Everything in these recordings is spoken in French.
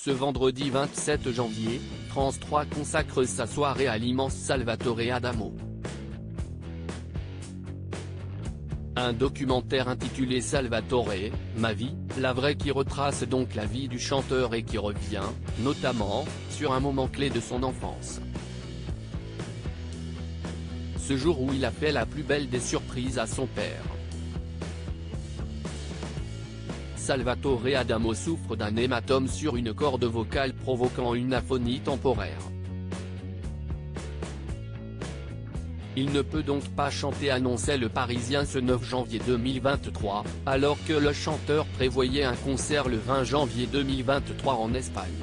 Ce vendredi 27 janvier, France 3 consacre sa soirée à l'immense Salvatore Adamo. Un documentaire intitulé Salvatore, ma vie, la vraie qui retrace donc la vie du chanteur et qui revient, notamment, sur un moment clé de son enfance. Ce jour où il a fait la plus belle des surprises à son père. Salvatore Adamo souffre d'un hématome sur une corde vocale provoquant une aphonie temporaire. Il ne peut donc pas chanter, annonçait Le Parisien ce 9 janvier 2023, alors que le chanteur prévoyait un concert le 20 janvier 2023 en Espagne.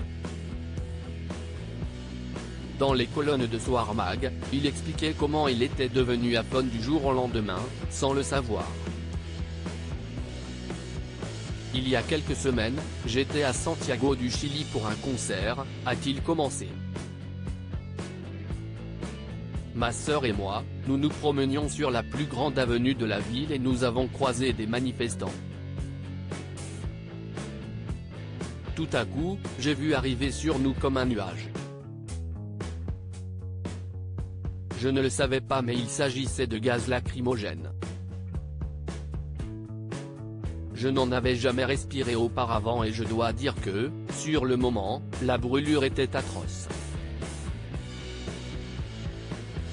Dans les colonnes de Soir Mag, il expliquait comment il était devenu aphone du jour au lendemain, sans le savoir. Il y a quelques semaines, j'étais à Santiago du Chili pour un concert, a-t-il commencé. Ma sœur et moi, nous nous promenions sur la plus grande avenue de la ville et nous avons croisé des manifestants. Tout à coup, j'ai vu arriver sur nous comme un nuage. Je ne le savais pas, mais il s'agissait de gaz lacrymogène. Je n'en avais jamais respiré auparavant et je dois dire que, sur le moment, la brûlure était atroce.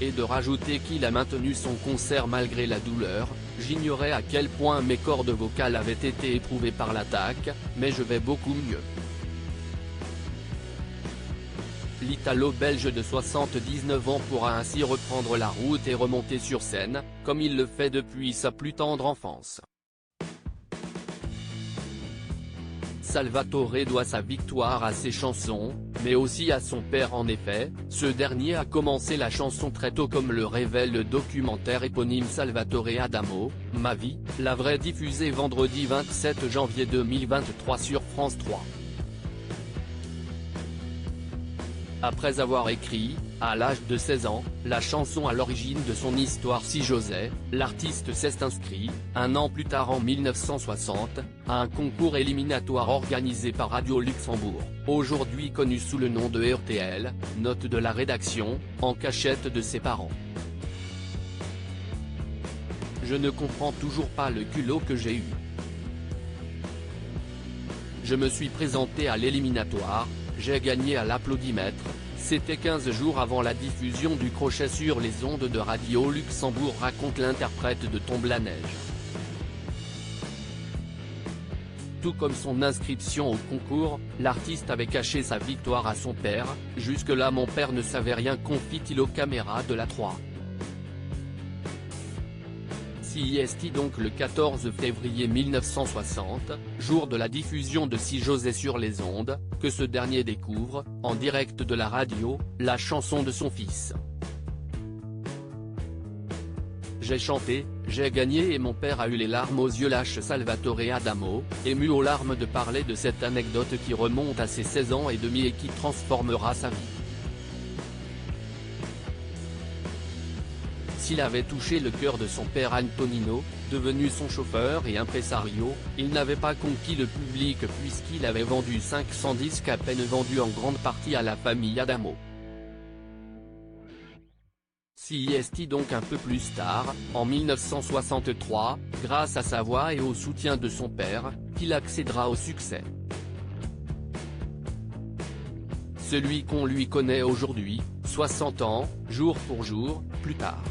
Et de rajouter qu'il a maintenu son concert malgré la douleur, j'ignorais à quel point mes cordes vocales avaient été éprouvées par l'attaque, mais je vais beaucoup mieux. L'Italo-Belge de 79 ans pourra ainsi reprendre la route et remonter sur scène, comme il le fait depuis sa plus tendre enfance. Salvatore doit sa victoire à ses chansons, mais aussi à son père. En effet, ce dernier a commencé la chanson très tôt, comme le révèle le documentaire éponyme Salvatore Adamo, ma vie, la vraie, diffusé vendredi 27 janvier 2023 sur France 3. Après avoir écrit, à l'âge de 16 ans, la chanson à l'origine de son histoire Si j'osais, l'artiste s'est inscrit, un an plus tard en 1960, à un concours éliminatoire organisé par Radio Luxembourg, aujourd'hui connu sous le nom de RTL, note de la rédaction, en cachette de ses parents. Je ne comprends toujours pas le culot que j'ai eu. Je me suis présenté à l'éliminatoire, j'ai gagné à l'applaudimètre, c'était 15 jours avant la diffusion du crochet sur les ondes de Radio Luxembourg, raconte l'interprète de Tombe la neige. Tout comme son inscription au concours, l'artiste avait caché sa victoire à son père, jusque-là mon père ne savait rien, confie-t-il aux caméras de la 3. CIST donc le 14 février 1960, jour de la diffusion de Si j'osais sur les ondes, que ce dernier découvre, en direct de la radio, la chanson de son fils. J'ai chanté, j'ai gagné et mon père a eu les larmes aux yeux, lâche Salvatore Adamo, ému aux larmes de parler de cette anecdote qui remonte à ses 16 ans et demi et qui transformera sa vie. S'il avait touché le cœur de son père Antonino, devenu son chauffeur et impresario, il n'avait pas conquis le public puisqu'il avait vendu 500 disques, à peine vendus en grande partie à la famille Adamo. CIST donc un peu plus tard, en 1963, grâce à sa voix et au soutien de son père, qu'il accédera au succès. Celui qu'on lui connaît aujourd'hui, 60 ans, jour pour jour, plus tard.